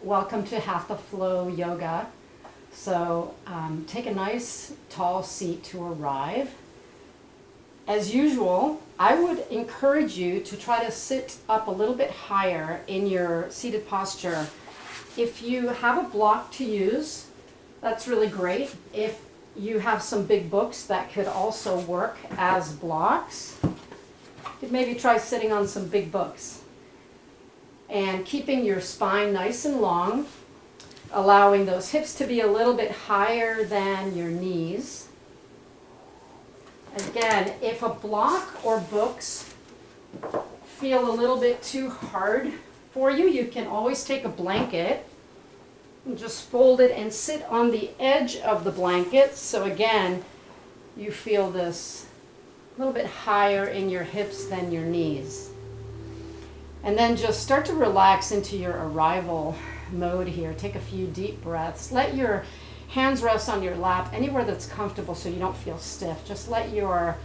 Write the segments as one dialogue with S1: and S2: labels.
S1: Welcome to Hatha Flow Yoga. So take a nice tall seat to arrive. As usual, I would encourage you to try to sit up a little bit higher in your seated posture. If you have a block to use, that's really great. If you have some big books that could also work as blocks, you could maybe try sitting on some big books. And keeping your spine nice and long, allowing those hips to be a little bit higher than your knees. Again, if a block or books feel a little bit too hard for you, you can always take a blanket and just fold it and sit on the edge of the blanket. So again, you feel this a little bit higher in your hips than your knees. And then just start to relax into your arrival mode here. Take a few deep breaths. Let your hands rest on your lap, anywhere that's comfortable so you don't feel stiff. Just let your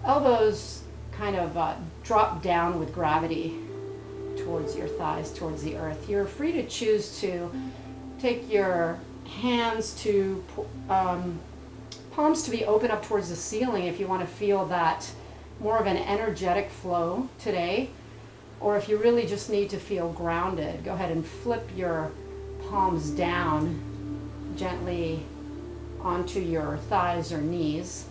S1: elbows kind of drop down with gravity towards your thighs, towards the earth. You're free to choose to take your hands to, palms to be open up towards the ceiling if you want to feel that more of an energetic flow today. Or if you really just need to feel grounded, go ahead and flip your palms down gently onto your thighs or knees.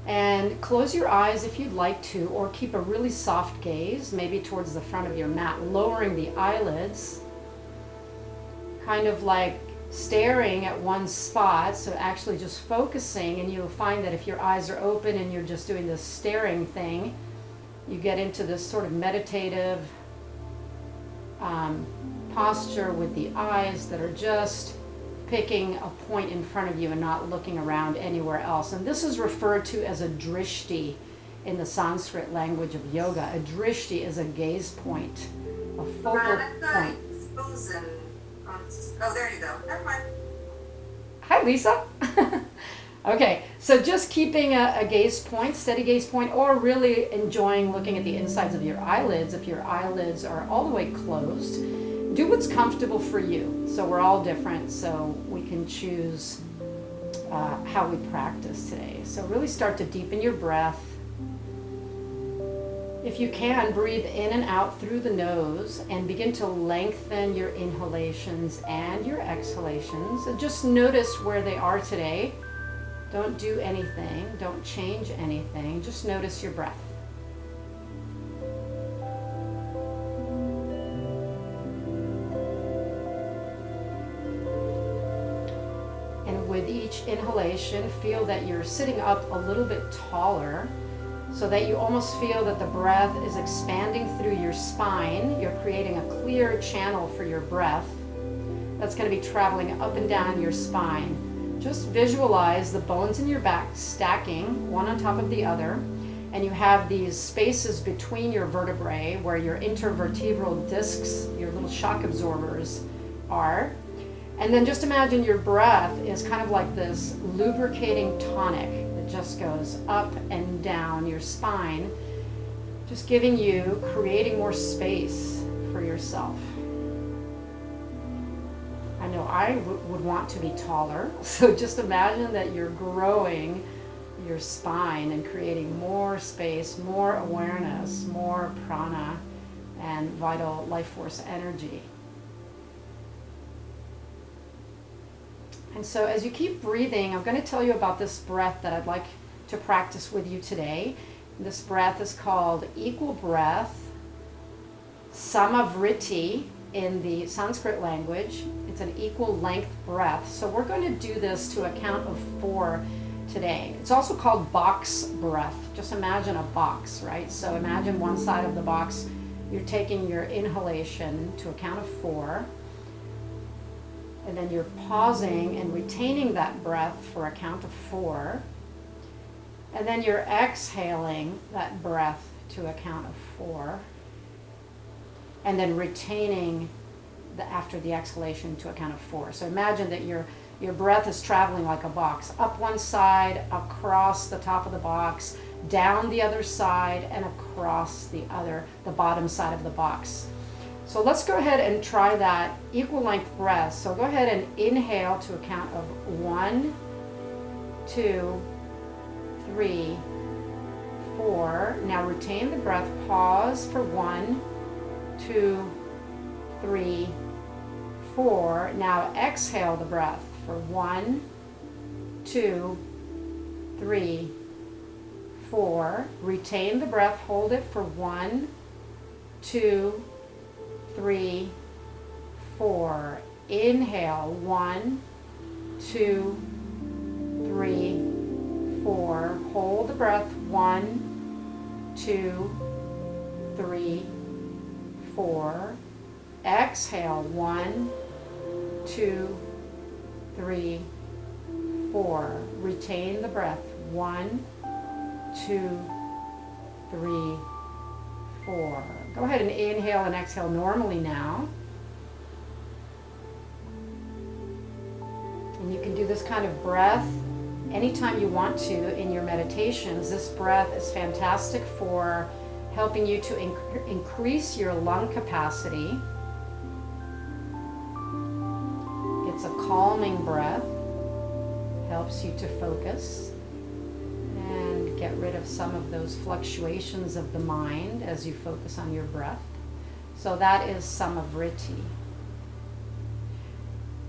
S1: And close your eyes if you'd like to, or keep a really soft gaze, maybe towards the front of your mat, lowering the eyelids, kind of like staring at one spot, so actually just focusing. And you'll find that if your eyes are open and you're just doing this staring thing, you get into this sort of meditative posture with the eyes that are just picking a point in front of you and not looking around anywhere else. And this is referred to as a drishti in the Sanskrit language of yoga. A drishti is a gaze point, a focal
S2: Veronica,
S1: point.
S2: oh, there you go. Never mind.
S1: Hi, Lisa. Okay, so just keeping a gaze point, steady gaze point, or really enjoying looking at the insides of your eyelids. If your eyelids are all the way closed, do what's comfortable for you. So we're all different, so we can choose how we practice today. So really start to deepen your breath. If you can, breathe in and out through the nose and begin to lengthen your inhalations and your exhalations. And just notice where they are today. Don't do anything, don't change anything, just notice your breath. And with each inhalation, feel that you're sitting up a little bit taller, so that you almost feel that the breath is expanding through your spine. You're creating a clear channel for your breath that's going to be traveling up and down your spine. Just visualize the bones in your back stacking one on top of the other, and you have these spaces between your vertebrae where your intervertebral discs, your little shock absorbers, are. And then just imagine your breath is kind of like this lubricating tonic that just goes up and down your spine, just giving you, creating more space for yourself. I know I would want to be taller, so just imagine that you're growing your spine and creating more space, more awareness, more prana and vital life force energy. And so as you keep breathing, I'm going to tell you about this breath that I'd like to practice with you today. This breath is called equal breath, samavriti in the Sanskrit language. It's an equal length breath. So we're going to do this to a count of 4 today. It's also called box breath. Just imagine a box, right? So imagine one side of the box, you're taking your inhalation to a count of 4, and then you're pausing and retaining that breath for a count of 4, and then you're exhaling that breath to a count of 4, and then retaining after the exhalation to a count of 4. So imagine that your breath is traveling like a box, up one side, across the top of the box, down the other side, and across the bottom side of the box. So let's go ahead and try that equal length breath. So go ahead and inhale to a count of 1, 2, 3, 4. Now retain the breath. Pause for 1, 2, 3, 4. Now exhale the breath for 1, 2, 3, 4. Retain the breath. Hold it for 1, 2, 3, 4. Inhale. 1, 2, 3, 4. Hold the breath. 1, 2, 3, 4. Exhale. 1, 2, 3, 4. Retain the breath. 1, 2, 3, 4. Go ahead and inhale and exhale normally now. And you can do this kind of breath anytime you want to in your meditations. This breath is fantastic for helping you to increase your lung capacity. It's a calming breath, helps you to focus and get rid of some of those fluctuations of the mind as you focus on your breath. So that is Samavriti.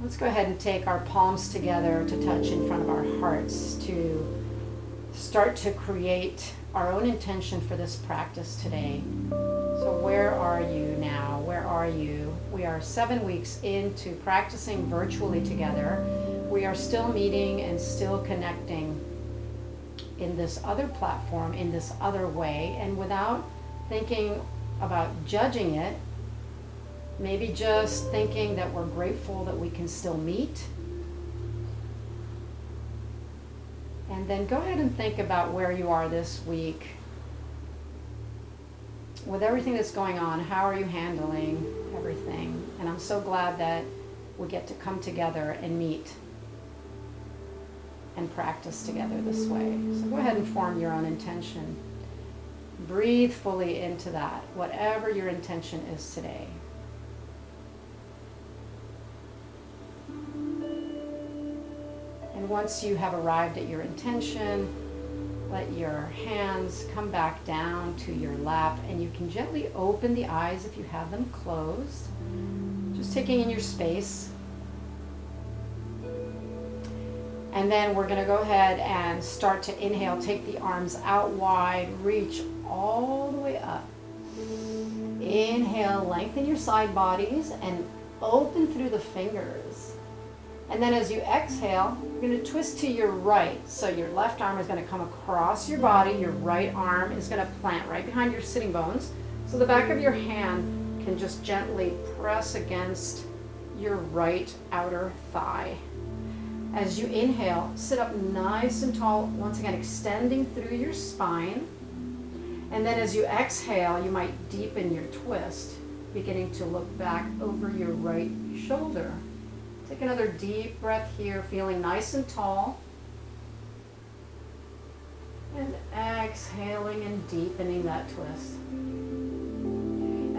S1: Let's go ahead and take our palms together to touch in front of our hearts to start to create our own intention for this practice today. So where are you now? Where are you? We are 7 weeks into practicing virtually together. We are still meeting and still connecting in this other platform, in this other way, and without thinking about judging it, maybe just thinking that we're grateful that we can still meet. And then go ahead and think about where you are this week. With everything that's going on, how are you handling everything? And I'm so glad that we get to come together and meet and practice together this way. So go ahead and form your own intention. Breathe fully into that, whatever your intention is today. And once you have arrived at your intention, let your hands come back down to your lap, and you can gently open the eyes if you have them closed. Just taking in your space. And then we're going to go ahead and start to inhale. Take the arms out wide, reach all the way up. Inhale, lengthen your side bodies and open through the fingers. And then as you exhale, you're going to twist to your right. So your left arm is going to come across your body. Your right arm is going to plant right behind your sitting bones. So the back of your hand can just gently press against your right outer thigh. As you inhale, sit up nice and tall, once again extending through your spine. And then as you exhale, you might deepen your twist, beginning to look back over your right shoulder. Take another deep breath here, feeling nice and tall. And exhaling and deepening that twist.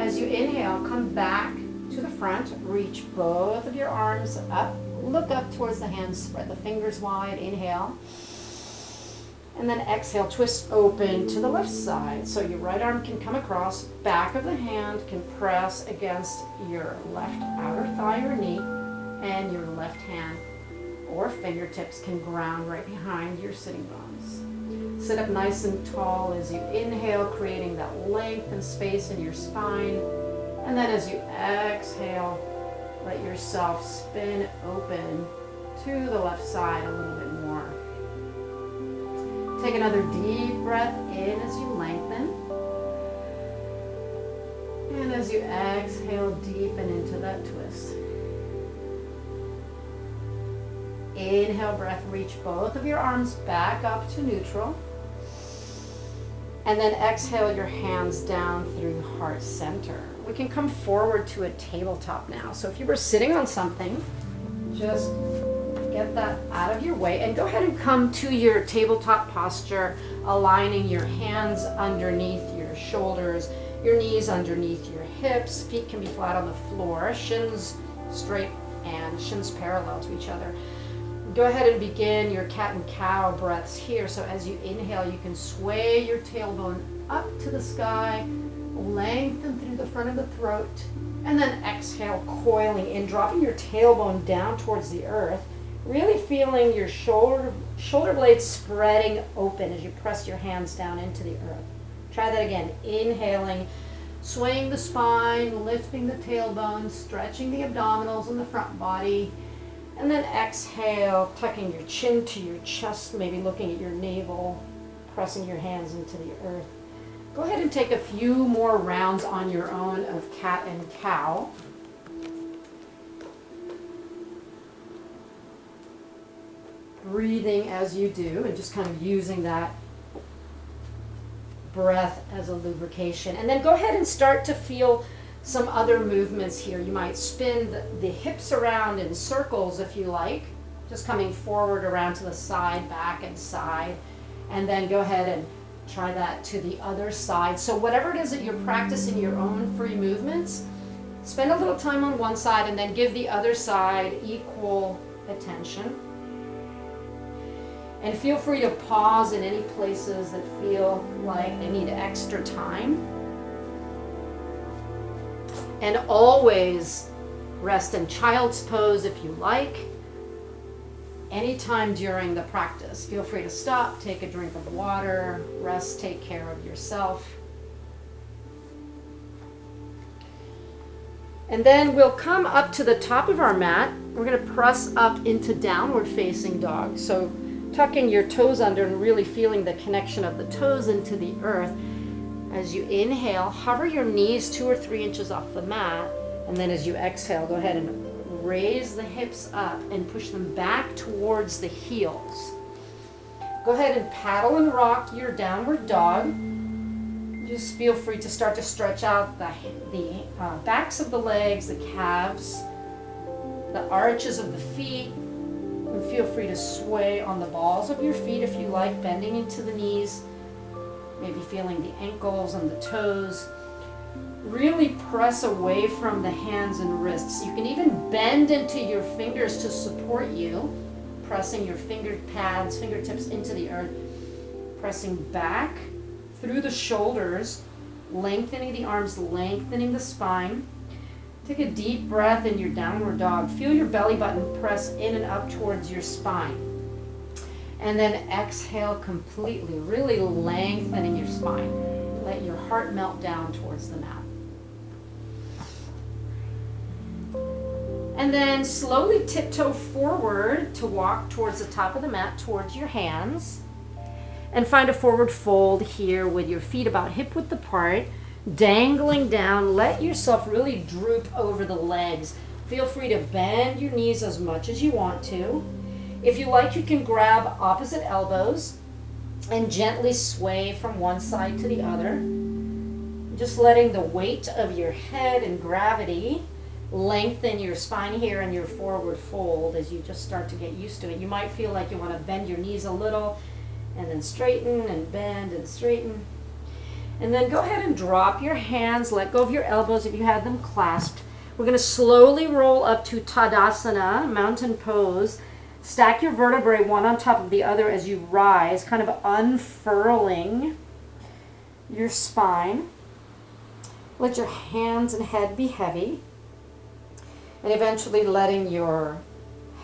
S1: As you inhale, come back to the front, reach both of your arms up, look up towards the hands, spread the fingers wide, inhale. And then exhale, twist open to the left side. So your right arm can come across, back of the hand can press against your left outer thigh or knee, and your left hand or fingertips can ground right behind your sitting bones. Sit up nice and tall as you inhale, creating that length and space in your spine. And then as you exhale, let yourself spin open to the left side a little bit more. Take another deep breath in as you lengthen. And as you exhale, deepen into that twist. Inhale, breath, reach both of your arms back up to neutral. And then exhale your hands down through heart center. We can come forward to a tabletop now. So if you were sitting on something, just get that out of your way and go ahead and come to your tabletop posture, aligning your hands underneath your shoulders, your knees underneath your hips. Feet can be flat on the floor. Shins straight and shins parallel to each other. Go ahead and begin your cat and cow breaths here. So as you inhale, you can sway your tailbone up to the sky, lengthen through the front of the throat, and then exhale, coiling in, dropping your tailbone down towards the earth, really feeling your shoulder blades spreading open as you press your hands down into the earth. Try that again. Inhaling, swaying the spine, lifting the tailbone, stretching the abdominals and the front body. And then exhale, tucking your chin to your chest, maybe looking at your navel, pressing your hands into the earth. Go ahead and take a few more rounds on your own of cat and cow. Breathing as you do and just kind of using that breath as a lubrication. And then go ahead and start to feel some other movements here. You might spin the hips around in circles if you like, just coming forward around to the side, back and side. And then go ahead and try that to the other side. So whatever it is that you're practicing your own free movements, spend a little time on one side and then give the other side equal attention. And feel free to pause in any places that feel like they need extra time. And always rest in child's pose if you like. Anytime during the practice, feel free to stop, take a drink of water, rest, take care of yourself. And then we'll come up to the top of our mat. We're going to press up into downward facing dog. So tucking your toes under and really feeling the connection of the toes into the earth. As you inhale, hover your knees 2 or 3 inches off the mat. And then as you exhale, go ahead and raise the hips up and push them back towards the heels. Go ahead and paddle and rock your downward dog. Just feel free to start to stretch out the backs of the legs, the calves, the arches of the feet. And feel free to sway on the balls of your feet if you like, bending into the knees, maybe feeling the ankles and the toes. Really press away from the hands and wrists. You can even bend into your fingers to support you, pressing your fingertips into the earth, pressing back through the shoulders, lengthening the arms, lengthening the spine. Take a deep breath in your downward dog. Feel your belly button press in and up towards your spine. And then exhale completely, really lengthening your spine. Let your heart melt down towards the mat. And then slowly tiptoe forward to walk towards the top of the mat, towards your hands. And find a forward fold here with your feet about hip width apart, dangling down. Let yourself really droop over the legs. Feel free to bend your knees as much as you want to. If you like, you can grab opposite elbows and gently sway from one side to the other. Just letting the weight of your head and gravity lengthen your spine here and your forward fold as you just start to get used to it. You might feel like you want to bend your knees a little and then straighten and bend and straighten. And then go ahead and drop your hands, let go of your elbows if you had them clasped. We're going to slowly roll up to Tadasana, mountain pose. Stack your vertebrae one on top of the other as you rise, kind of unfurling your spine. Let your hands and head be heavy. And eventually letting your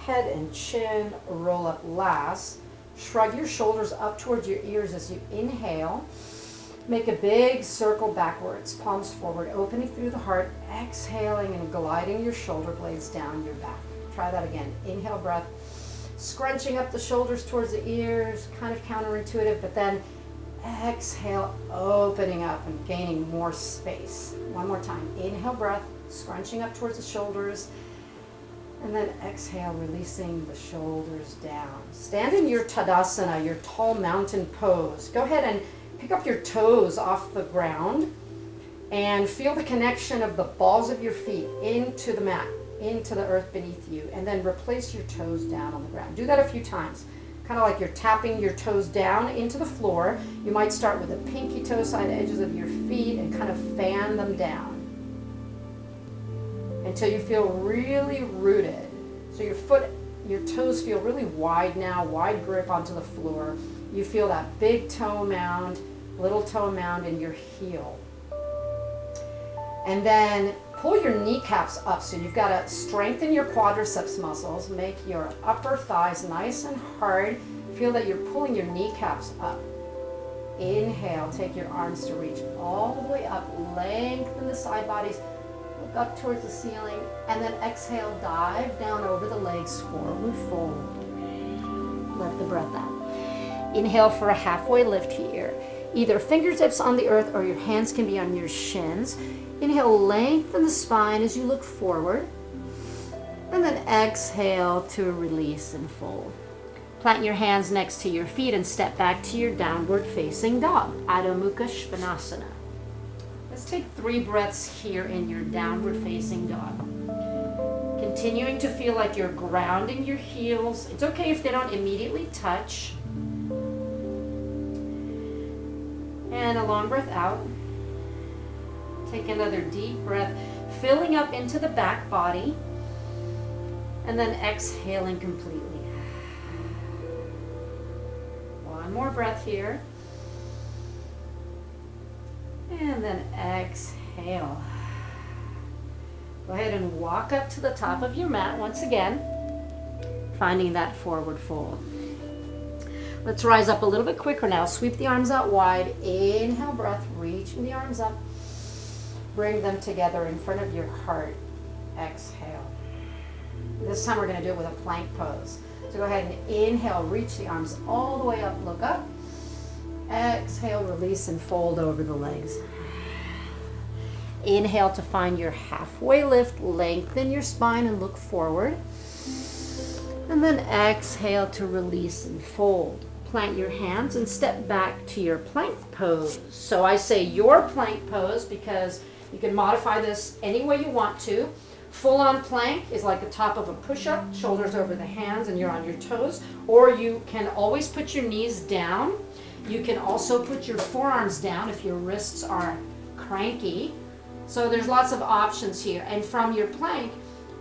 S1: head and chin roll up last. Shrug your shoulders up towards your ears as you inhale. Make a big circle backwards, palms forward, opening through the heart, exhaling and gliding your shoulder blades down your back. Try that again. Inhale, breath. Scrunching up the shoulders towards the ears, kind of counterintuitive, but then exhale, opening up and gaining more space. One more time. Inhale, breath, scrunching up towards the shoulders, and then exhale, releasing the shoulders down. Stand in your Tadasana, your tall mountain pose. Go ahead and pick up your toes off the ground and feel the connection of the balls of your feet into the mat, into the earth beneath you, and then replace your toes down on the ground. Do that a few times, kind of like you're tapping your toes down into the floor. You might start with the pinky toe side edges of your feet and kind of fan them down. until you feel really rooted. So your toes feel really wide now, wide grip onto the floor. You feel that big toe mound, little toe mound in your heel. And then pull your kneecaps up. So you've got to strengthen your quadriceps muscles, make your upper thighs nice and hard. Feel that you're pulling your kneecaps up. Inhale, take your arms to reach all the way up, lengthen the side bodies, look up towards the ceiling, and then exhale, dive down over the legs, forward fold. Let the breath out. Inhale for a halfway lift here. Either fingertips on the earth or your hands can be on your shins. Inhale, lengthen the spine as you look forward. And then exhale to release and fold. Plant your hands next to your feet and step back to your downward facing dog, Adho Mukha Svanasana. Let's take 3 breaths here in your downward facing dog. Continuing to feel like you're grounding your heels. It's okay if they don't immediately touch. And a long breath out. Take another deep breath, filling up into the back body, and then exhaling completely. One more breath here. And then exhale. Go ahead and walk up to the top of your mat once again, finding that forward fold. Let's rise up a little bit quicker now. Sweep the arms out wide. Inhale, breath, reaching the arms up. Bring them together in front of your heart. Exhale. This time we're going to do it with a plank pose. So go ahead and inhale, reach the arms all the way up, look up. Exhale, release and fold over the legs. Inhale to find your halfway lift, lengthen your spine and look forward. And then exhale to release and fold. Plant your hands and step back to your plank pose. So I say your plank pose because you can modify this any way you want to. Full on plank is like the top of a push-up, shoulders over the hands and you're on your toes. Or you can always put your knees down. You can also put your forearms down if your wrists are cranky. So there's lots of options here. And from your plank,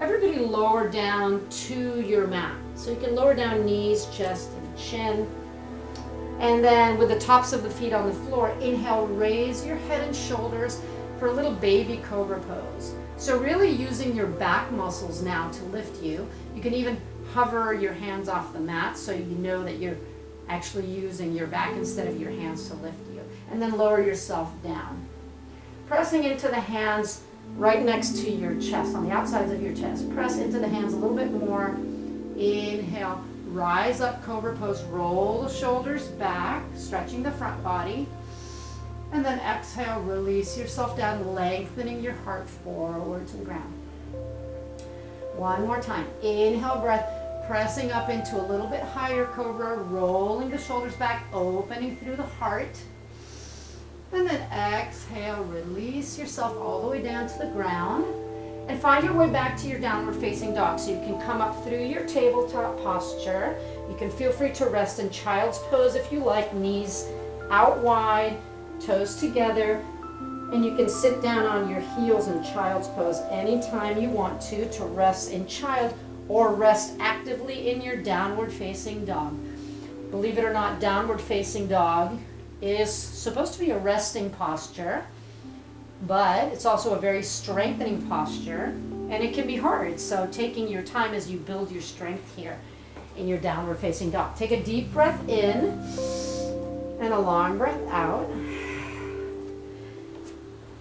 S1: everybody lower down to your mat. So you can lower down knees, chest, and chin. And then with the tops of the feet on the floor, inhale, raise your head and shoulders for a little baby cobra pose. So really using your back muscles now to lift you. You can even hover your hands off the mat so you know that you're actually using your back instead of your hands to lift you. And then lower yourself down. Pressing into the hands right next to your chest, on the outsides of your chest. Press into the hands a little bit more. Inhale, rise up, cobra pose, roll the shoulders back, stretching the front body. And then exhale, release yourself down, lengthening your heart forward to the ground. One more time. Inhale, breath, pressing up into a little bit higher cobra, rolling the shoulders back, opening through the heart. And then exhale, release yourself all the way down to the ground. And find your way back to your downward facing dog. So you can come up through your tabletop posture. You can feel free to rest in child's pose if you like, knees out wide, toes together, and you can sit down on your heels in child's pose anytime you want to rest in child or rest actively in your downward facing dog. Believe it or not, downward facing dog is supposed to be a resting posture, but it's also a very strengthening posture, and it can be hard. So taking your time as you build your strength here in your downward facing dog. Take a deep breath in and a long breath out.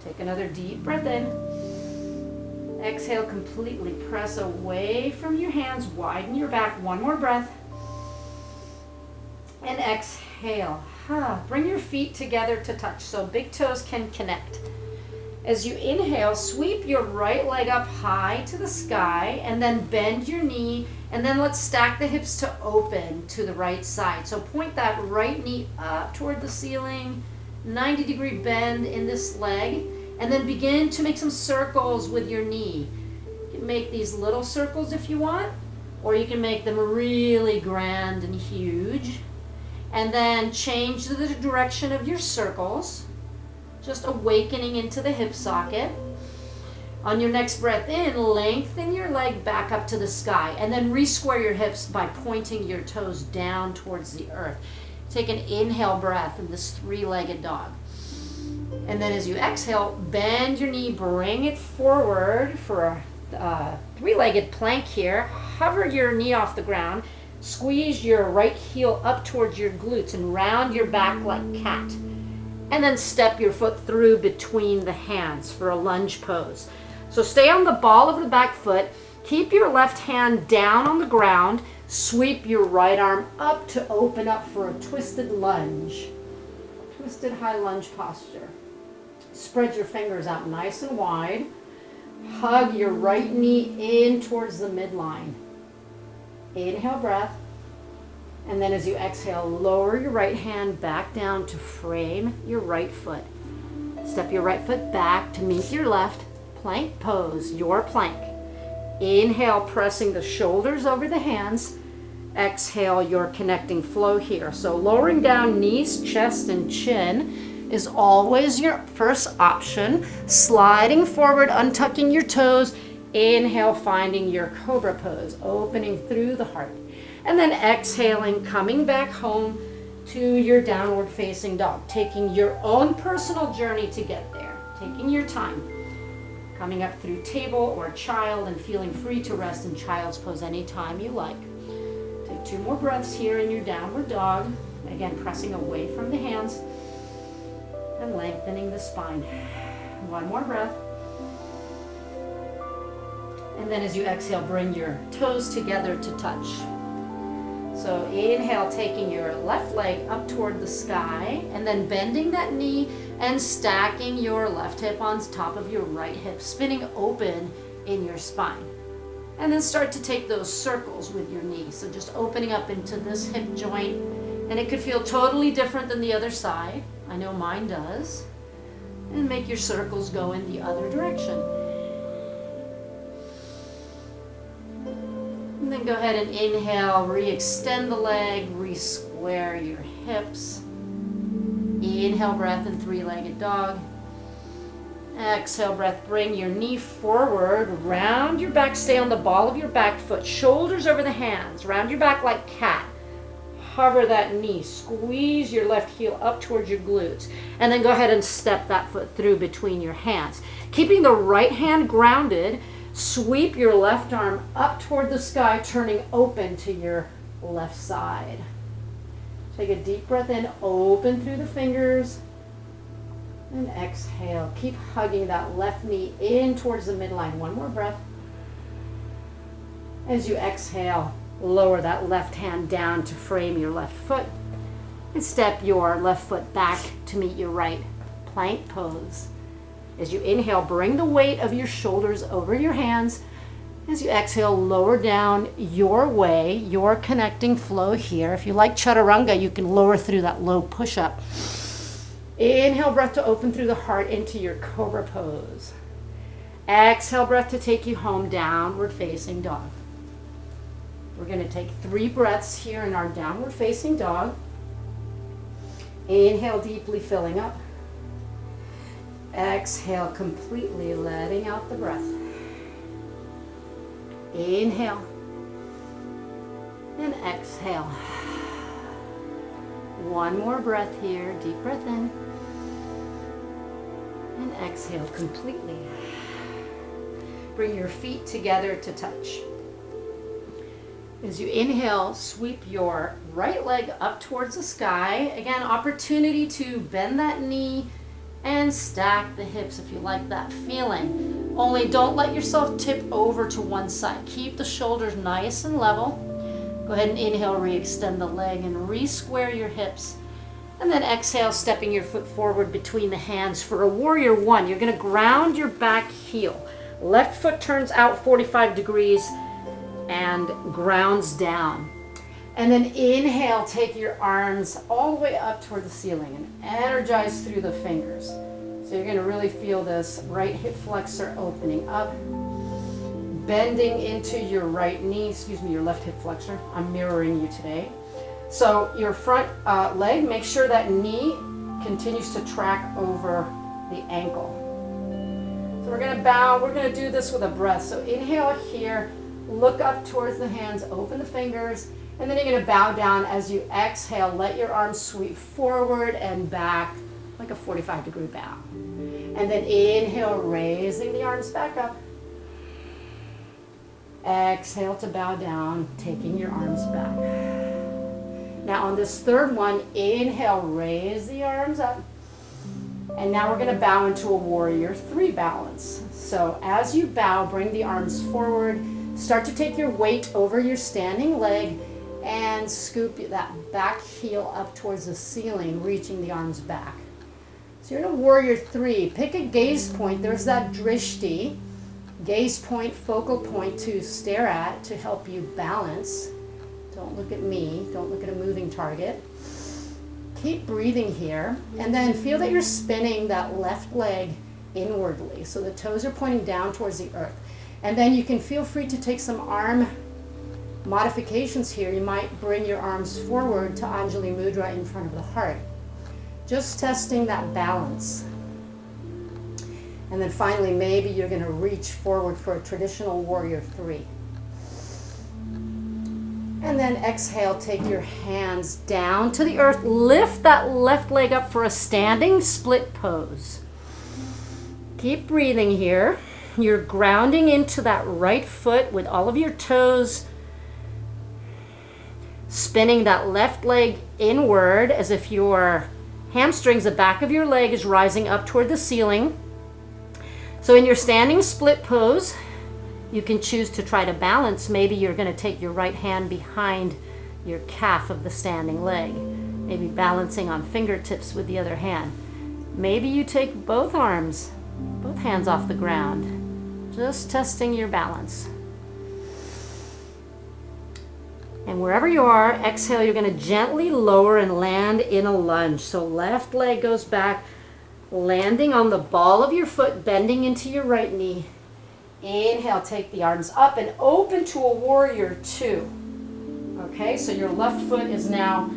S1: Take another deep breath in. Exhale completely. Press away from your hands. Widen your back. One more breath. And exhale. Bring your feet together to touch so big toes can connect. As you inhale, sweep your right leg up high to the sky and then bend your knee, and then let's stack the hips to open to the right side. So point that right knee up toward the ceiling, 90-degree bend in this leg, and then begin to make some circles with your knee. You can make these little circles if you want, or you can make them really grand and huge. And then change the direction of your circles, just awakening into the hip socket. On your next breath in, lengthen your leg back up to the sky, and then re-square your hips by pointing your toes down towards the earth. Take an inhale breath in this three-legged dog. And then as you exhale, bend your knee, bring it forward for a three-legged plank here. Hover your knee off the ground. Squeeze your right heel up towards your glutes and round your back like cat. And then step your foot through between the hands for a lunge pose. So stay on the ball of the back foot. Keep your left hand down on the ground. Sweep your right arm up to open up for a twisted lunge. Twisted high lunge posture. Spread your fingers out nice and wide. Hug your right knee in towards the midline. Inhale breath. And then as you exhale, lower your right hand back down to frame your right foot. Step your right foot back to meet your left. Plank pose, your plank. Inhale, pressing the shoulders over the hands. Exhale, your connecting flow here. So lowering down knees, chest, and chin is always your first option. Sliding forward, untucking your toes. Inhale, finding your cobra pose, opening through the heart. And then exhaling, coming back home to your downward facing dog, taking your own personal journey to get there, taking your time. Coming up through table or child and feeling free to rest in child's pose anytime you like. Take 2 more breaths here in your downward dog. Again, pressing away from the hands and lengthening the spine. 1 more breath. And then as you exhale, bring your toes together to touch. So inhale, taking your left leg up toward the sky, and then bending that knee and stacking your left hip on top of your right hip, spinning open in your spine. And then start to take those circles with your knee. So just opening up into this hip joint, and it could feel totally different than the other side. I know mine does. And make your circles go in the other direction. And then go ahead and inhale, re-extend the leg, re-square your hips. Inhale, breath in three-legged dog. Exhale, breath, bring your knee forward, round your back, stay on the ball of your back foot, shoulders over the hands, round your back like cat. Hover that knee, squeeze your left heel up towards your glutes, and then go ahead and step that foot through between your hands. Keeping the right hand grounded, sweep your left arm up toward the sky, turning open to your left side. Take a deep breath in, open through the fingers, and exhale. Keep hugging that left knee in towards the midline. 1 more breath. As you exhale, lower that left hand down to frame your left foot, and step your left foot back to meet your right. Plank pose. As you inhale, bring the weight of your shoulders over your hands. As you exhale, lower down your way, your connecting flow here. If you like chaturanga, you can lower through that low push-up. Inhale, breath to open through the heart into your cobra pose. Exhale, breath to take you home, downward facing dog. We're going to take 3 breaths here in our downward facing dog. Inhale, deeply filling up. Exhale, completely letting out the breath. Inhale and exhale. 1 more breath here, deep breath in. And exhale completely. Bring your feet together to touch. As you inhale, sweep your right leg up towards the sky. Again, opportunity to bend that knee and stack the hips if you like that feeling. Only don't let yourself tip over to one side. Keep the shoulders nice and level. Go ahead and inhale, re-extend the leg and re-square your hips. And then exhale, stepping your foot forward between the hands for a warrior 1. You're going to ground your back heel. Left foot turns out 45 degrees and grounds down. And then inhale, take your arms all the way up toward the ceiling and energize through the fingers. So you're going to really feel this right hip flexor opening up, bending into your right knee, your left hip flexor. I'm mirroring you today. So your front leg, make sure that knee continues to track over the ankle. So we're gonna bow, we're gonna do this with a breath. So inhale here, look up towards the hands, open the fingers, and then you're gonna bow down as you exhale. Let your arms sweep forward and back like a 45-degree bow. And then inhale, raising the arms back up. Exhale to bow down, taking your arms back. Now on this third one, inhale, raise the arms up. And now we're gonna bow into a warrior 3 balance. So as you bow, bring the arms forward, start to take your weight over your standing leg and scoop that back heel up towards the ceiling, reaching the arms back. So you're in a warrior 3. Pick a gaze point. There's that drishti, gaze point, focal point to stare at to help you balance. Don't look at me, don't look at a moving target. Keep breathing here, and then feel that you're spinning that left leg inwardly. So the toes are pointing down towards the earth. And then you can feel free to take some arm modifications here. You might bring your arms forward to Anjali Mudra in front of the heart. Just testing that balance. And then finally, maybe you're going to reach forward for a traditional warrior 3. And then exhale, take your hands down to the earth. Lift that left leg up for a standing split pose. Keep breathing here. You're grounding into that right foot with all of your toes. Spinning that left leg inward as if your hamstrings, the back of your leg, is rising up toward the ceiling. So in your standing split pose, you can choose to try to balance. Maybe you're going to take your right hand behind your calf of the standing leg, maybe balancing on fingertips with the other hand. Maybe you take both arms, both hands off the ground, just testing your balance. And wherever you are, exhale, you're going to gently lower and land in a lunge. So left leg goes back, landing on the ball of your foot, bending into your right knee. Inhale, take the arms up and open to a warrior 2. Okay, so your left foot is now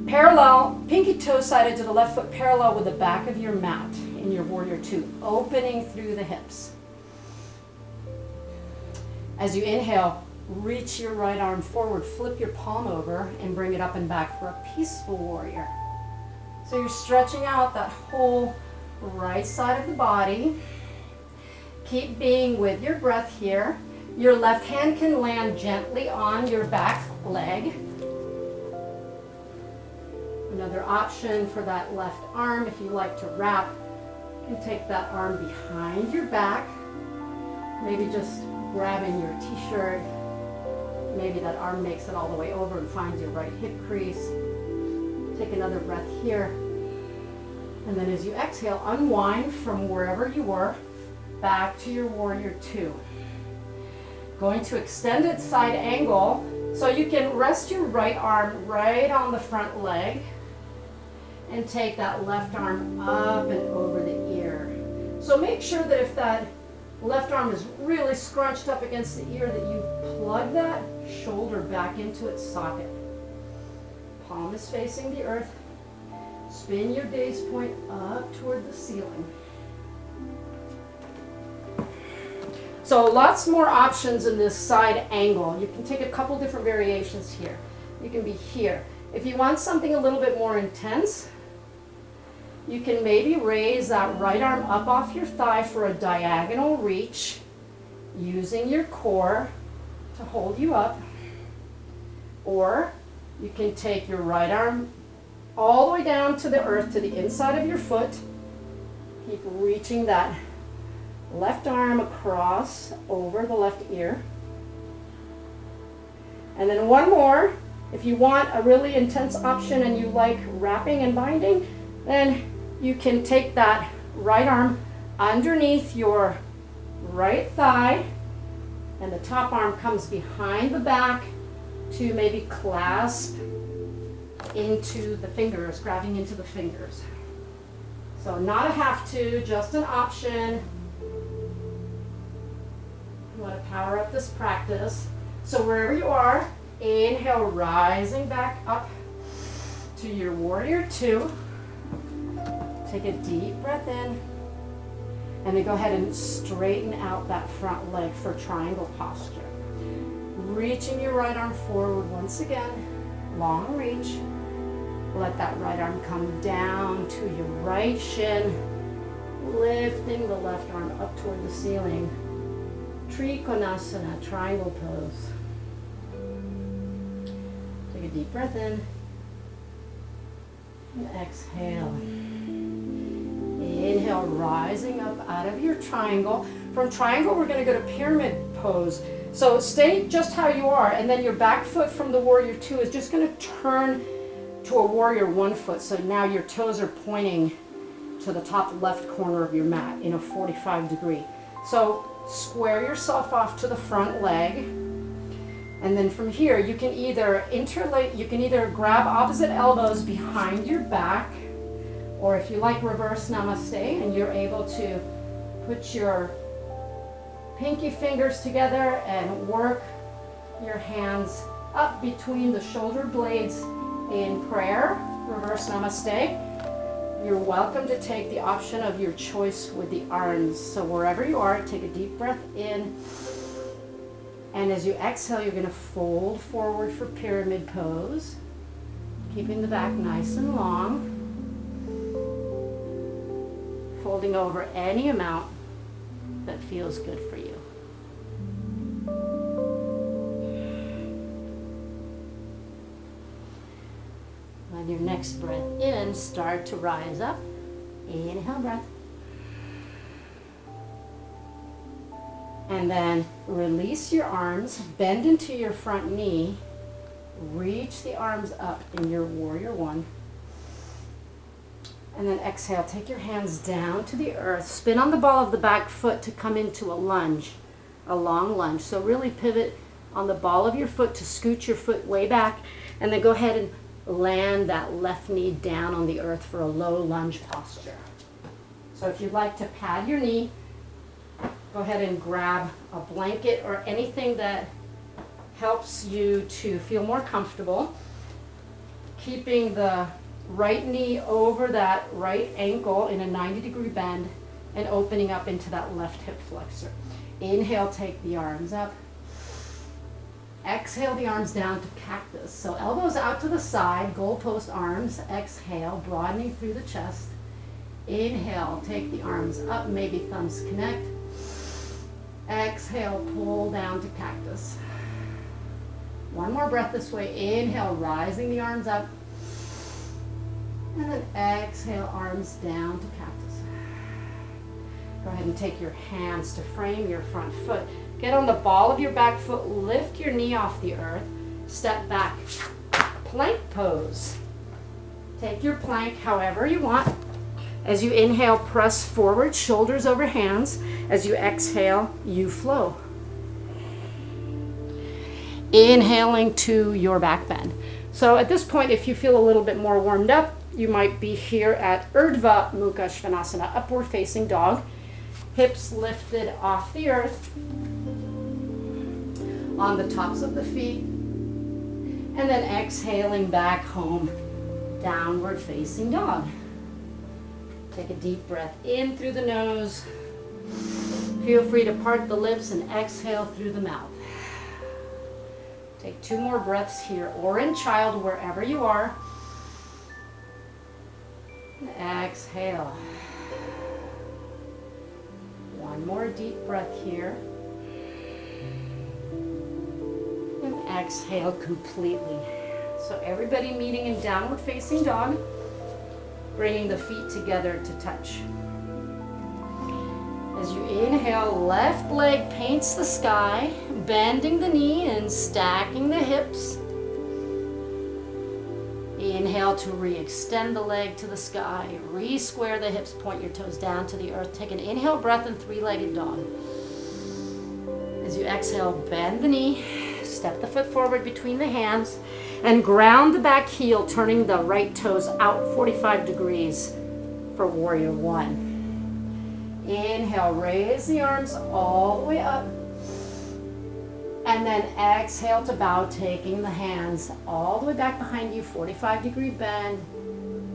S1: parallel, pinky toe sided to the left foot, parallel with the back of your mat in your warrior 2, opening through the hips. As you inhale, reach your right arm forward, flip your palm over, and bring it up and back for a peaceful warrior. So you're stretching out that whole right side of the body. Keep being with your breath here. Your left hand can land gently on your back leg. Another option for that left arm, if you like to wrap, you can take that arm behind your back, maybe just grabbing your t-shirt. Maybe that arm makes it all the way over and finds your right hip crease. Take another breath here. And then as you exhale, unwind from wherever you were back to your warrior 2. Going to extended side angle, so you can rest your right arm right on the front leg and take that left arm up and over the ear. So make sure that if that left arm is really scrunched up against the ear, that you plug that shoulder back into its socket. Palm is facing the earth. Spin your gaze point up toward the ceiling. So lots more options in this side angle. You can take a couple different variations here. You can be here. If you want something a little bit more intense, you can maybe raise that right arm up off your thigh for a diagonal reach, using your core to hold you up. Or you can take your right arm all the way down to the earth, to the inside of your foot. Keep reaching that left arm across over the left ear. And then one more. If you want a really intense option and you like wrapping and binding, then you can take that right arm underneath your right thigh, and the top arm comes behind the back to maybe clasp into the fingers, grabbing into the fingers. So not a have to, just an option. You want to power up this practice. So wherever you are, inhale, rising back up to your warrior 2. Take a deep breath in. And then go ahead and straighten out that front leg for triangle posture. Reaching your right arm forward once again, long reach. Let that right arm come down to your right shin, lifting the left arm up toward the ceiling. Trikonasana, triangle pose. Take a deep breath in and exhale. Inhale, rising up out of your triangle. From triangle, we're going to go to pyramid pose. So stay just how you are, and then your back foot from the warrior two is just going to turn to a warrior one foot. So now your toes are pointing to the top left corner of your mat in a 45 degree. So square yourself off to the front leg. And then from here, you can either grab opposite elbows behind your back, or if you like reverse namaste and you're able to put your pinky fingers together and work your hands up between the shoulder blades in prayer, reverse namaste. You're welcome to take the option of your choice with the arms. So wherever you are, take a deep breath in. And as you exhale, you're going to fold forward for pyramid pose, keeping the back nice and long. Folding over any amount that feels good for you. On your next breath in, start to rise up. Inhale, breath. And then release your arms, bend into your front knee, reach the arms up in your warrior one. And then exhale, take your hands down to the earth, spin on the ball of the back foot to come into a lunge, a long lunge. So really pivot on the ball of your foot to scoot your foot way back, and then go ahead and land that left knee down on the earth for a low lunge posture. So if you'd like to pad your knee, go ahead and grab a blanket or anything that helps you to feel more comfortable, keeping the right knee over that right ankle in a 90-degree bend and opening up into that left hip flexor. Inhale, take the arms up. Exhale the arms down to cactus. So elbows out to the side, goalpost arms. Exhale, broadening through the chest. Inhale, take the arms up, maybe thumbs connect. Exhale, pull down to cactus. One more breath this way. Inhale, rising the arms up. And then exhale, arms down to cactus. Go ahead and take your hands to frame your front foot. Get on the ball of your back foot, lift your knee off the earth, step back. Plank pose. Take your plank however you want. As you inhale, press forward, shoulders over hands. As you exhale, you flow. Inhaling to your back bend. So at this point, if you feel a little bit more warmed up, you might be here at Urdhva Mukha Svanasana, upward facing dog. Hips lifted off the earth, on the tops of the feet, and then exhaling back home, downward facing dog. Take a deep breath in through the nose. Feel free to part the lips and exhale through the mouth. Take 2 more breaths here, or in child, wherever you are. Exhale. One more deep breath here. And exhale completely. So everybody meeting in downward facing dog, bringing the feet together to touch. As you inhale, left leg paints the sky, bending the knee and stacking the hips. Inhale to re-extend the leg to the sky, re-square the hips, point your toes down to the earth. Take an inhale breath in 3-legged dog. As you exhale, bend the knee, step the foot forward between the hands, and ground the back heel, turning the right toes out 45 degrees for warrior one. Inhale, raise the arms all the way up. And then exhale to bow, taking the hands all the way back behind you, 45-degree bend.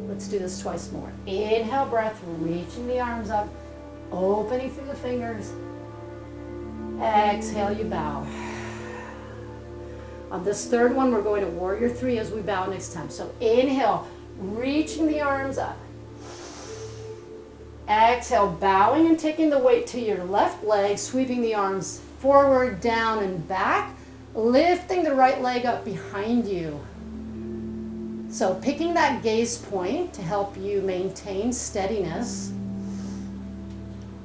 S1: Let's do this twice more. Inhale, breath, reaching the arms up. opening through the fingers. Exhale, you bow. On this third one, we're going to warrior three as we bow next time. So inhale, reaching the arms up. Exhale, bowing and taking the weight to your left leg, sweeping the arms forward, down, and back, lifting the right leg up behind you. So picking that gaze point to help you maintain steadiness.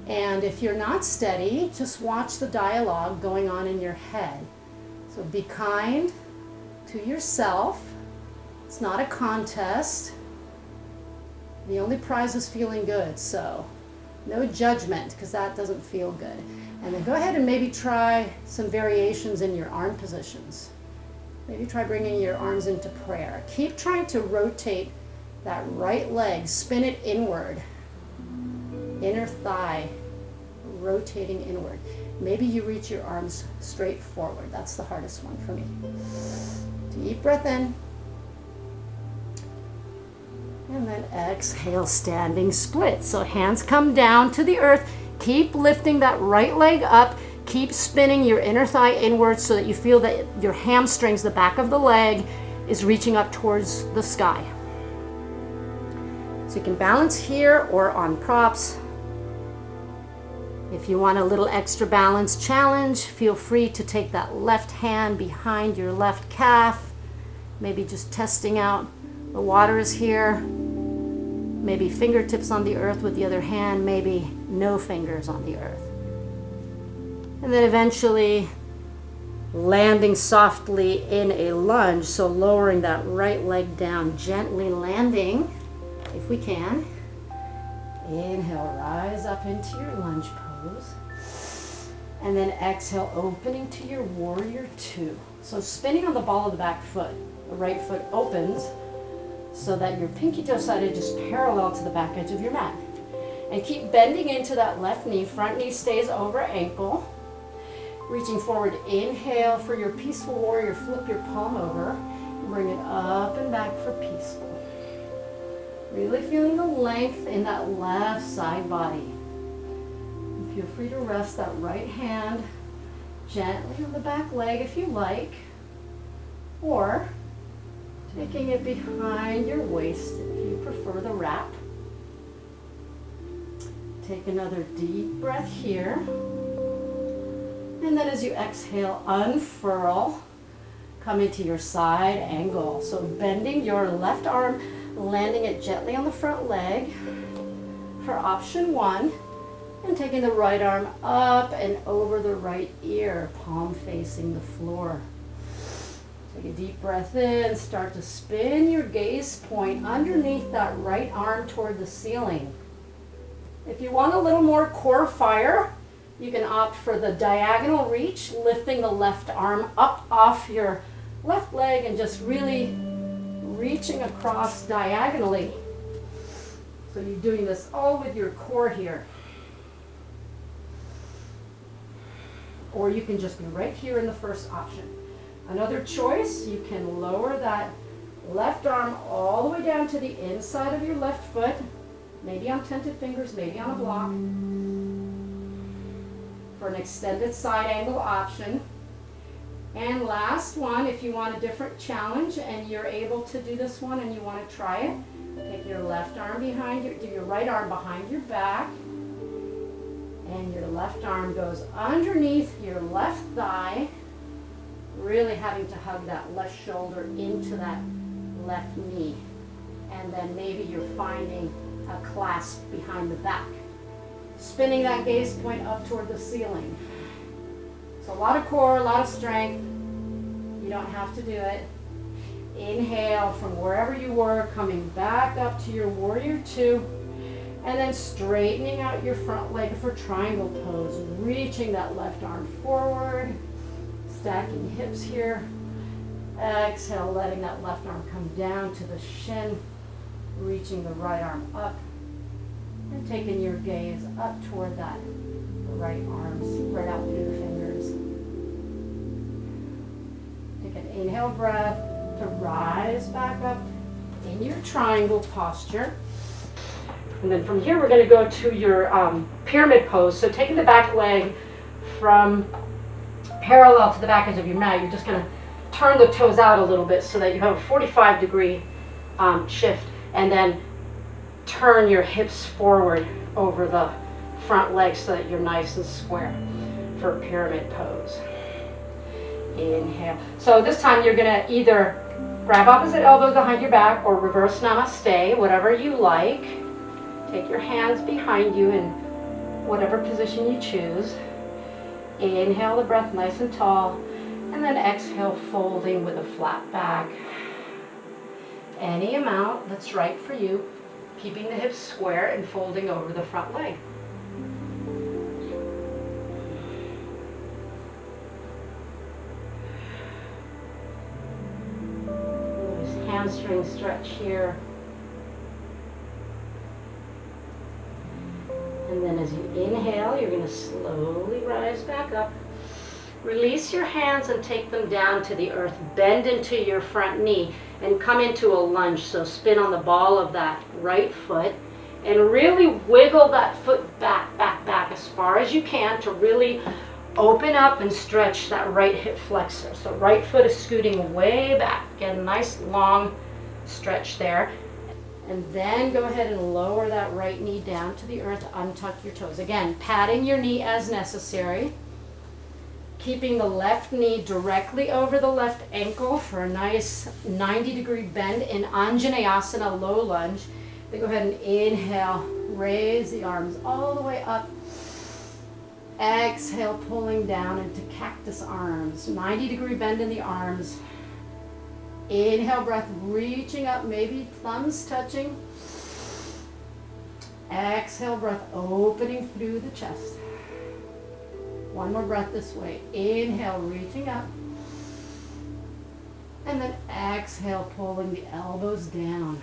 S1: And if you're not steady, just watch the dialogue going on in your head. So be kind to yourself. It's not a contest. The only prize is feeling good, so no judgment, because that doesn't feel good. And then go ahead and maybe try some variations in your arm positions. Maybe try bringing your arms into prayer. Keep trying to rotate that right leg, spin it inward. Inner thigh, rotating inward. Maybe you reach your arms straight forward. That's the hardest one for me. Deep breath in. And then exhale, standing split. So hands come down to the earth. Keep lifting that right leg up. Keep spinning your inner thigh inward so that you feel that your hamstrings, the back of the leg, is reaching up towards the sky. So you can balance here or on props. If you want a little extra balance challenge, feel free to take that left hand behind your left calf. Maybe just testing out the water is here. Maybe fingertips on the earth with the other hand, maybe no fingers on the earth. And then eventually landing softly in a lunge, so lowering that right leg down, gently landing, if we can. Inhale, rise up into your lunge pose. And then exhale, opening to your warrior two. So spinning on the ball of the back foot. The right foot opens so that your pinky toe side is just parallel to the back edge of your mat. And keep bending into that left knee. Front knee stays over ankle. Reaching forward, inhale for your peaceful warrior. Flip your palm over and bring it up and back for peaceful. Really feeling the length in that left side body. And feel free to rest that right hand gently on the back leg if you like, or taking it behind your waist if you prefer the wrap. Take another deep breath here. And then as you exhale, unfurl, come into your side angle. So bending your left arm, landing it gently on the front leg for option one, and taking the right arm up and over the right ear, palm facing the floor. Take a deep breath in, start to spin your gaze point underneath that right arm toward the ceiling. If you want a little more core fire, you can opt for the diagonal reach, lifting the left arm up off your left leg and just really reaching across diagonally. So you're doing this all with your core here. Or you can just be right here in the first option. Another choice, you can lower that left arm all the way down to the inside of your left foot, maybe on tented fingers, maybe on a block, for an extended side angle option. And last one, if you want a different challenge and you're able to do this one and you want to try it, take your left arm behind your right arm behind your back, and your left arm goes underneath your left thigh, really having to hug that left shoulder into that left knee. And then maybe you're finding a clasp behind the back. Spinning that gaze point up toward the ceiling. So a lot of core, a lot of strength. You don't have to do it. Inhale from wherever you were, coming back up to your warrior two. And then straightening out your front leg for triangle pose. Reaching that left arm forward. Stacking hips here. Exhale, letting that left arm come down to the shin. Reaching the right arm up. And taking your gaze up toward that right arm, spread out through the fingers. Take an inhale breath to rise back up in your triangle posture. And then from here, we're going to go to your pyramid pose. So taking the back leg from parallel to the back edge of your mat, you're just going to turn the toes out a little bit so that you have a 45-degree shift, and then turn your hips forward over the front leg so that you're nice and square for pyramid pose. Inhale. So this time you're going to either grab opposite elbows behind your back or reverse namaste, whatever you like. Take your hands behind you in whatever position you choose. Inhale the breath nice and tall, and then exhale, folding with a flat back. Any amount that's right for you, keeping the hips square and folding over the front leg. Nice hamstring stretch here. And then as you inhale, you're going to slowly rise back up. Release your hands and take them down to the earth. Bend into your front knee and come into a lunge. So spin on the ball of that right foot and really wiggle that foot back as far as you can to really open up and stretch that right hip flexor. So right foot is scooting way back. Get a nice long stretch there. And then go ahead and lower that right knee down to the earth. Untuck your toes. Again, patting your knee as necessary. Keeping the left knee directly over the left ankle for a nice 90-degree bend in Anjaneyasana, low lunge. Then go ahead and inhale. Raise the arms all the way up. Exhale, pulling down into cactus arms. 90-degree bend in the arms. Inhale, breath reaching up, maybe thumbs touching. Exhale, breath opening through the chest. One more breath this way. Inhale, reaching up. And then exhale, pulling the elbows down.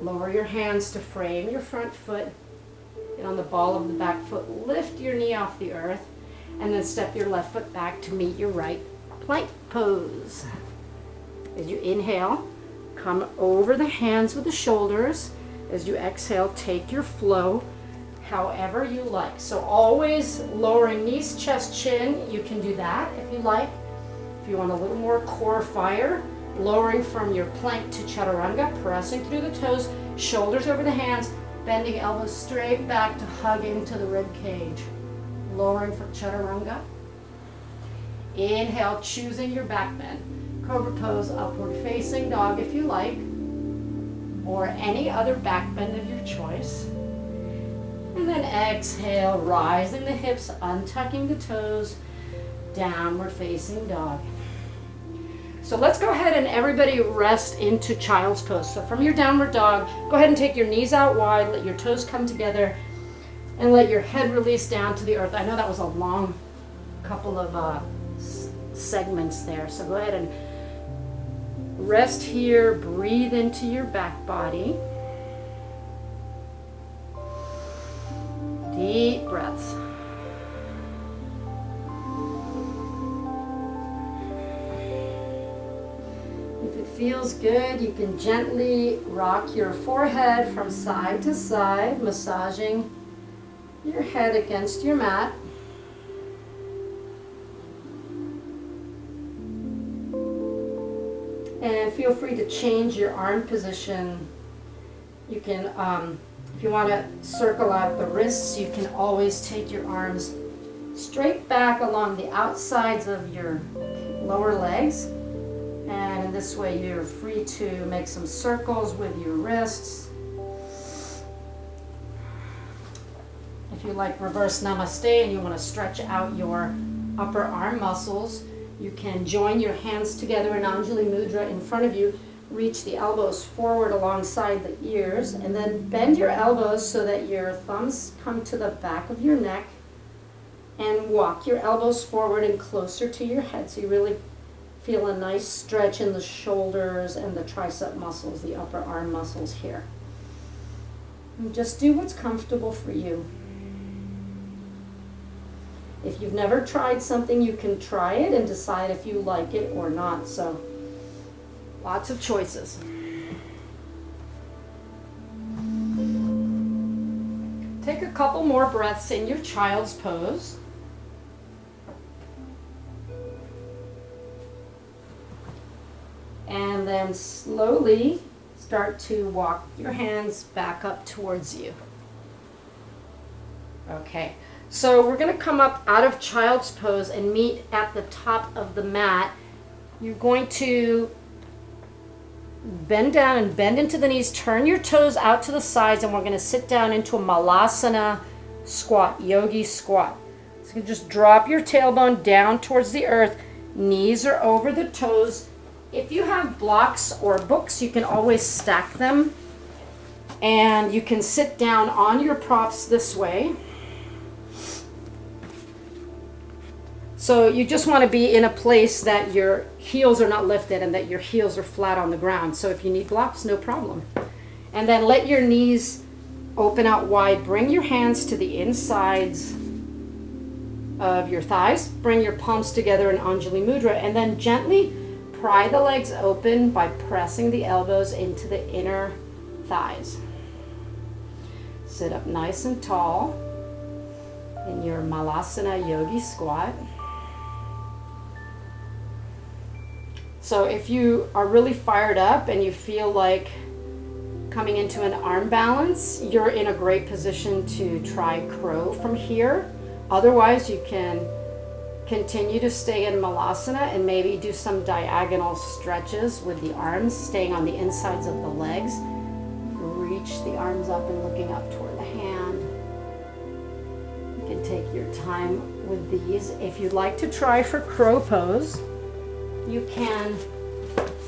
S1: Lower your hands to frame your front foot. Get on the ball of the back foot. Lift your knee off the earth. And then step your left foot back to meet your right plank pose. As you inhale, come over the hands with the shoulders. As you exhale, take your flow however you like. So always lowering knees, chest, chin. You can do that if you like. If you want a little more core fire, lowering from your plank to chaturanga, pressing through the toes, shoulders over the hands, bending elbows straight back to hug into the rib cage. Lowering from chaturanga. Inhale, choosing your back bend. Cobra pose, upward facing dog if you like, or any other back bend of your choice. And then exhale, rising the hips, untucking the toes, downward facing dog. So let's go ahead and everybody rest into child's pose. So from your downward dog, go ahead and take your knees out wide, let your toes come together, and let your head release down to the earth. I know that was a long couple of segments there, so go ahead and rest here, breathe into your back body. Deep breaths. If it feels good, you can gently rock your forehead from side to side, massaging your head against your mat. And feel free to change your arm position. You can, if you want to circle out the wrists, you can always take your arms straight back along the outsides of your lower legs. And in this way, you're free to make some circles with your wrists. If you like reverse namaste and you want to stretch out your upper arm muscles, you can join your hands together in Anjali Mudra in front of you. Reach the elbows forward alongside the ears, and then bend your elbows so that your thumbs come to the back of your neck, and walk your elbows forward and closer to your head so you really feel a nice stretch in the shoulders and the tricep muscles, the upper arm muscles here. And just do what's comfortable for you. If you've never tried something, you can try it and decide if you like it or not. So, lots of choices. couple more breaths in your child's pose. And then slowly start to walk your hands back up towards you. Okay, so we're going to come up out of child's pose and meet at the top of the mat. You're going to bend down and bend into the knees, turn your toes out to the sides, and we're going to sit down into a malasana squat, yogi squat. So you just drop your tailbone down towards the earth, knees are over the toes. If you have blocks or books, you can always stack them, and you can sit down on your props this way. So you just want to be in a place that your heels are not lifted and that your heels are flat on the ground. So if you need blocks, no problem. And then let your knees open out wide. Bring your hands to the insides of your thighs. Bring your palms together in Anjali Mudra, and then gently pry the legs open by pressing the elbows into the inner thighs. Sit up nice and tall in your Malasana Yogi squat. So if you are really fired up and you feel like coming into an arm balance, you're in a great position to try crow from here. Otherwise, you can continue to stay in Malasana and maybe do some diagonal stretches with the arms, staying on the insides of the legs. Reach the arms up and looking up toward the hand. You can take your time with these. If you'd like to try for crow pose, you can,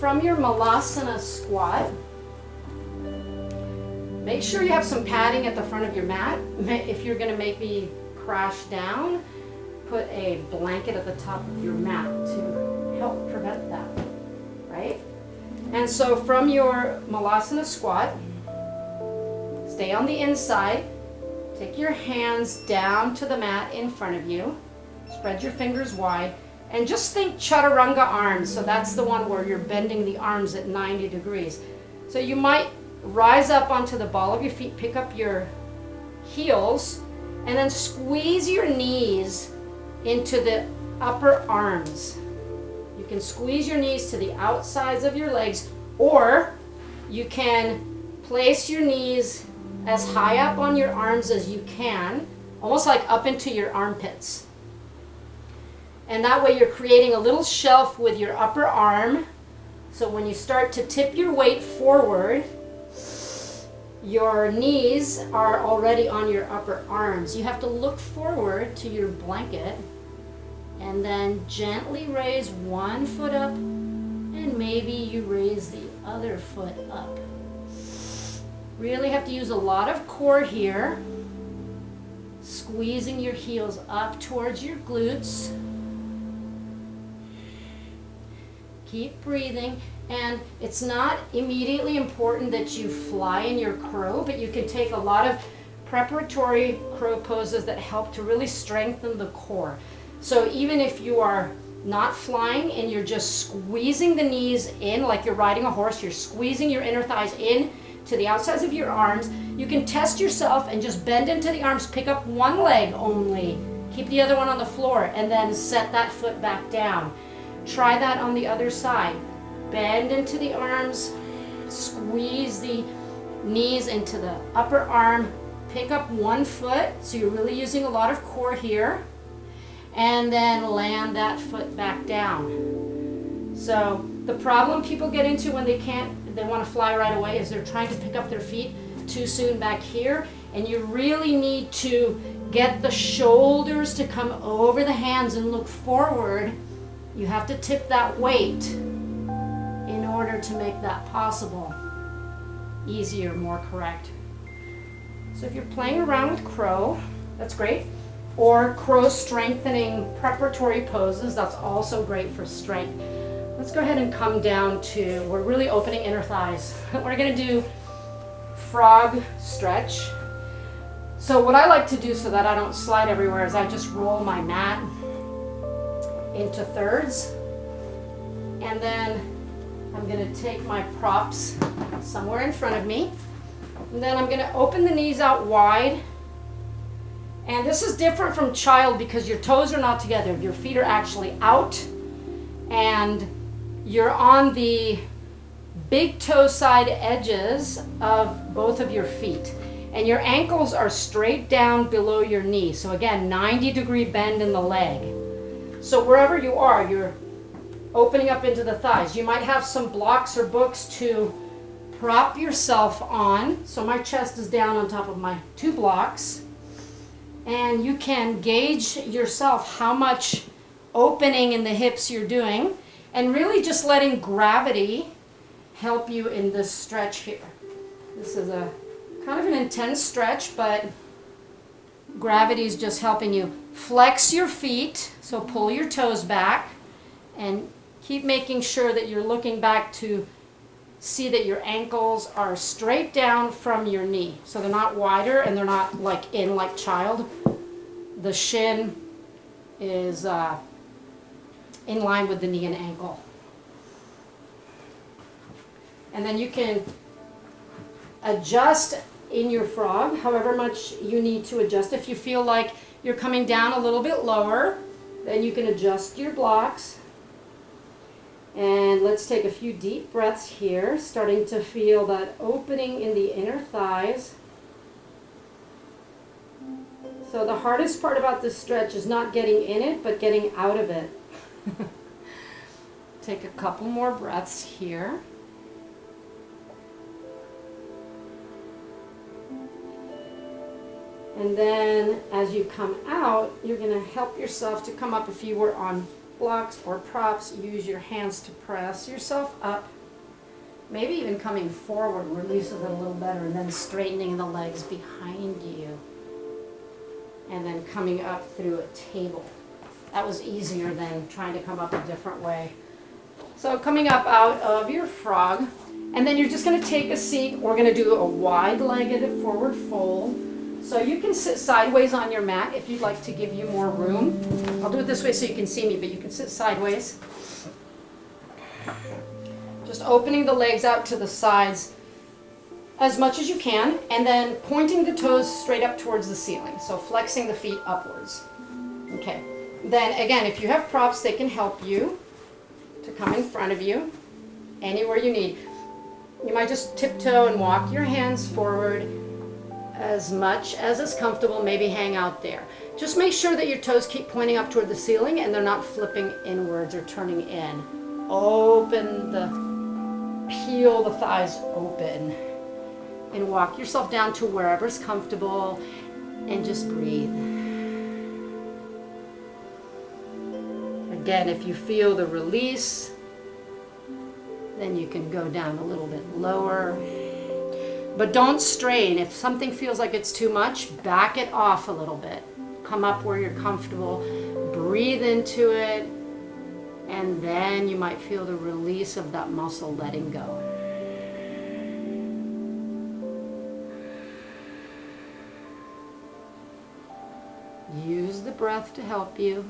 S1: from your Malasana squat, make sure you have some padding at the front of your mat. If you're going to maybe crash down, put a blanket at the top of your mat to help prevent that, right? And so from your Malasana squat, stay on the inside, take your hands down to the mat in front of you, spread your fingers wide, and just think chaturanga arms. So that's the one where you're bending the arms at 90 degrees. So you might rise up onto the ball of your feet, pick up your heels, and then squeeze your knees into the upper arms. You can squeeze your knees to the outsides of your legs, or you can place your knees as high up on your arms as you can, almost like up into your armpits. And that way you're creating a little shelf with your upper arm. So when you start to tip your weight forward, your knees are already on your upper arms. You have to look forward to your blanket and then gently raise one foot up, and maybe you raise the other foot up. Really have to use a lot of core here, squeezing your heels up towards your glutes. Keep breathing, and it's not immediately important that you fly in your crow, but you can take a lot of preparatory crow poses that help to really strengthen the core. So even if you are not flying and you're just squeezing the knees in like you're riding a horse, you're squeezing your inner thighs in to the outsides of your arms, you can test yourself and just bend into the arms, pick up one leg only, keep the other one on the floor, and then set that foot back down. Try that on the other side. Bend into the arms, squeeze the knees into the upper arm, pick up one foot, so you're really using a lot of core here, and then land that foot back down. So the problem people get into when they want to fly right away is they're trying to pick up their feet too soon back here, and you really need to get the shoulders to come over the hands and look forward. You have to tip that weight in order to make that possible. Easier, more correct. So if you're playing around with crow, that's great. Or crow strengthening preparatory poses, that's also great for strength. Let's go ahead and come down to, we're really opening inner thighs. We're gonna do frog stretch. So what I like to do so that I don't slide everywhere is I just roll my mat into thirds, and then I'm going to take my props somewhere in front of me, and then I'm going to open the knees out wide And this is different from child because your toes are not together. Your feet are actually out and you're on the big toe side edges of both of your feet. And your ankles are straight down below your knee. So again, 90-degree bend in the leg. So wherever you are, you're opening up into the thighs. You might have some blocks or books to prop yourself on. So my chest is down on top of my 2 blocks. And you can gauge yourself how much opening in the hips you're doing, and really just letting gravity help you in this stretch here. This is a kind of an intense stretch, but gravity is just helping you flex your feet. So pull your toes back and keep making sure that you're looking back to see that your ankles are straight down from your knee. So they're not wider and they're not like in like child. The shin is in line with the knee and ankle. And then you can adjust in your frog however much you need to adjust. If you feel like you're coming down a little bit lower, then you can adjust your blocks. And let's take a few deep breaths here, starting to feel that opening in the inner thighs. So the hardest part about this stretch is not getting in it, but getting out of it. Take a couple more breaths here. And then as you come out, you're going to help yourself to come up. If you were on blocks or props, use your hands to press yourself up. Maybe even coming forward releases it a little better, and then straightening the legs behind you. And then coming up through a table. That was easier than trying to come up a different way. So coming up out of your frog, and then you're just going to take a seat. We're going to do a wide-legged forward fold. So you can sit sideways on your mat if you'd like to give you more room. I'll do it this way so you can see me, but you can sit sideways. Just opening the legs out to the sides as much as you can, and then pointing the toes straight up towards the ceiling. So flexing the feet upwards. Okay. Then again, if you have props, they can help you to come in front of you anywhere you need. You might just tiptoe and walk your hands forward as much as is comfortable, maybe hang out there. Just make sure that your toes keep pointing up toward the ceiling and they're not flipping inwards or turning in. Peel the thighs open and walk yourself down to wherever's comfortable and just breathe. Again, if you feel the release, then you can go down a little bit lower. But don't strain. If something feels like it's too much, back it off a little bit. Come up where you're comfortable. Breathe into it. And then you might feel the release of that muscle letting go. Use the breath to help you.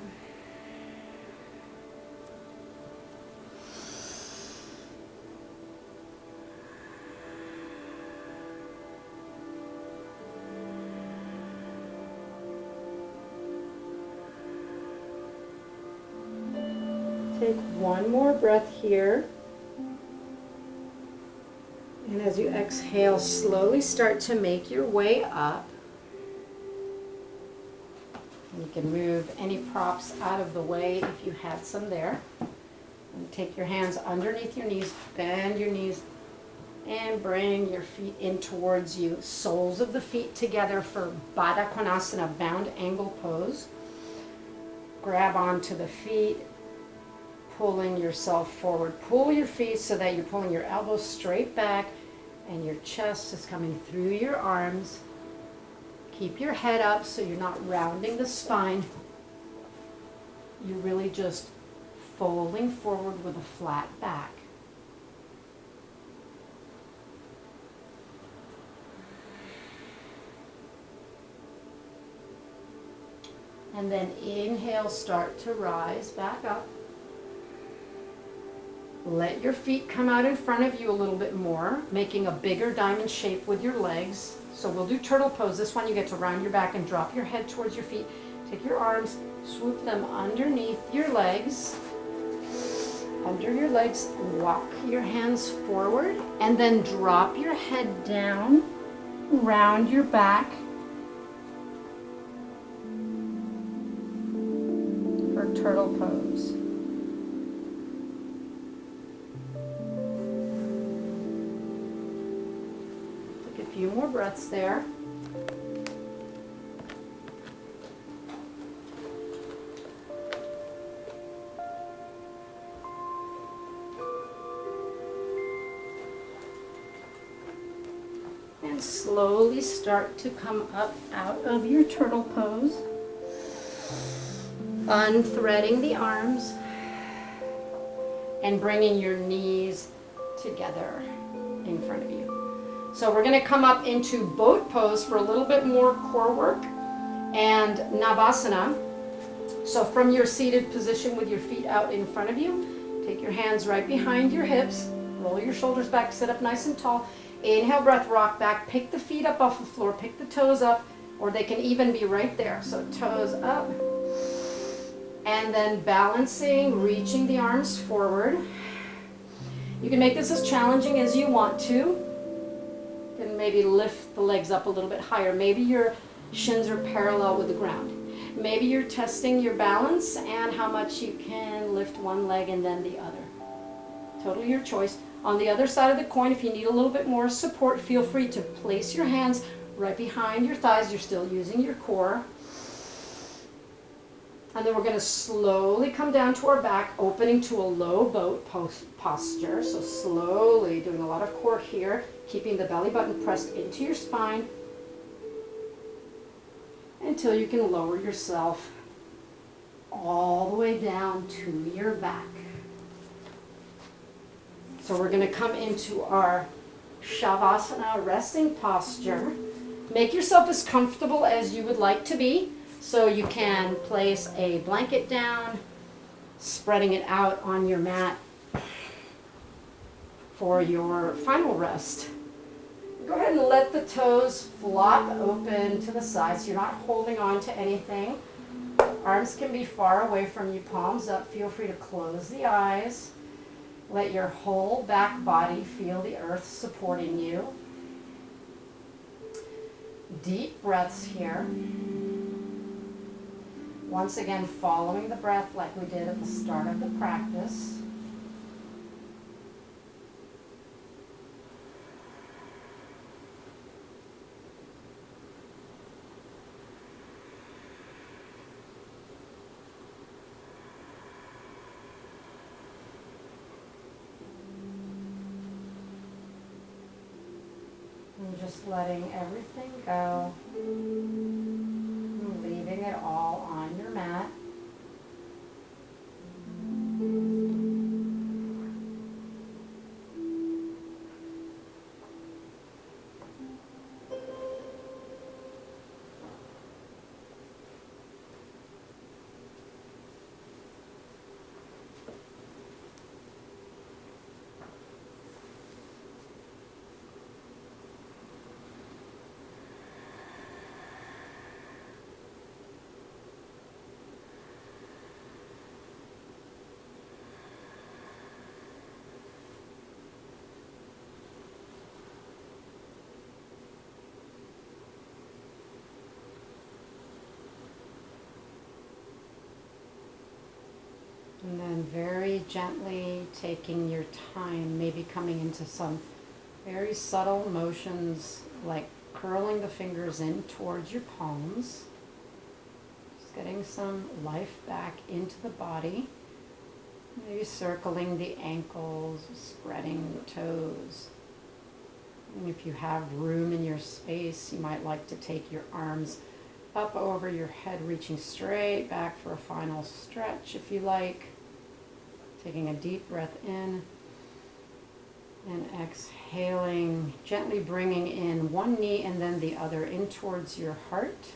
S1: Take one more breath here. And as you exhale, slowly start to make your way up. You can move any props out of the way if you had some there. And take your hands underneath your knees, bend your knees, and bring your feet in towards you. Soles of the feet together for Baddha Konasana, bound angle pose. Grab onto the feet, pulling yourself forward. Pull your feet so that you're pulling your elbows straight back and your chest is coming through your arms. Keep your head up so you're not rounding the spine. You're really just folding forward with a flat back. And then inhale, start to rise back up. Let your feet come out in front of you a little bit more, making a bigger diamond shape with your legs. So we'll do turtle pose. This one you get to round your back and drop your head towards your feet. Take your arms, swoop them underneath your legs. Under your legs, walk your hands forward, and then drop your head down, round your back for turtle pose. Take a few more breaths there. And slowly start to come up out of your turtle pose. Unthreading the arms and bringing your knees together in front of you. So we're going to come up into boat pose for a little bit more core work and Navasana. So from your seated position with your feet out in front of you, take your hands right behind your hips, roll your shoulders back, sit up nice and tall. Inhale, breath, rock back, pick the feet up off the floor, pick the toes up, or they can even be right there. So toes up, and then balancing, reaching the arms forward. You can make this as challenging as you want to. You can maybe lift the legs up a little bit higher. Maybe your shins are parallel with the ground. Maybe you're testing your balance and how much you can lift one leg and then the other. Totally your choice. On the other side of the coin, if you need a little bit more support, feel free to place your hands right behind your thighs. You're still using your core. And then we're going to slowly come down to our back, opening to a low boat posture. So slowly doing a lot of core here, keeping the belly button pressed into your spine until you can lower yourself all the way down to your back. So we're going to come into our Shavasana resting posture. Make yourself as comfortable as you would like to be. So you can place a blanket down, spreading it out on your mat for your final rest. Go ahead and let the toes flop open to the sides so you're not holding on to anything. Arms can be far away from you, palms up. Feel free to close the eyes. Let your whole back body feel the earth supporting you. Deep breaths here. Once again, following the breath like we did at the start of the practice. And just letting everything go, leaving it all on your mat. And then very gently taking your time, maybe coming into some very subtle motions like curling the fingers in towards your palms. Just getting some life back into the body. Maybe circling the ankles, spreading the toes. And if you have room in your space, you might like to take your arms up over your head, reaching straight back for a final stretch if you like. Taking a deep breath in and exhaling, gently bringing in one knee and then the other in towards your heart.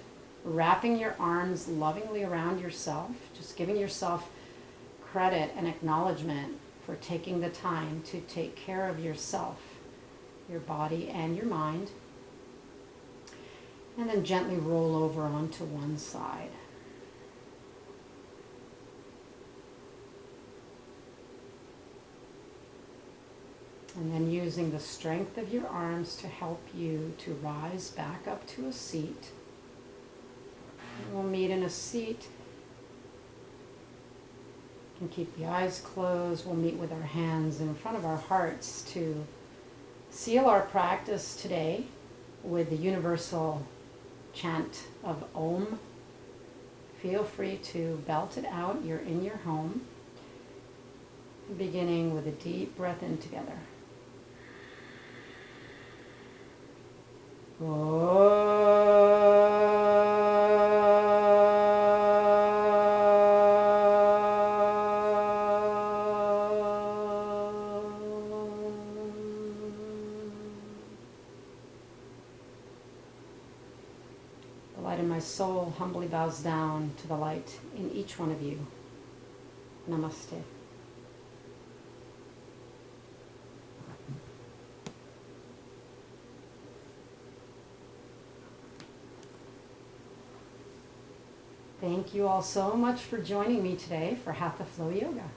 S1: Wrapping your arms lovingly around yourself, just giving yourself credit and acknowledgement for taking the time to take care of yourself, your body and your mind. And then gently roll over onto one side. And then using the strength of your arms to help you to rise back up to a seat. We'll meet in a seat. And keep the eyes closed. We'll meet with our hands in front of our hearts to seal our practice today with the universal chant of Om. Feel free to belt it out. You're in your home. Beginning with a deep breath in together. The light in my soul humbly bows down to the light in each one of you. Namaste. Thank you all so much for joining me today for Hatha Flow Yoga.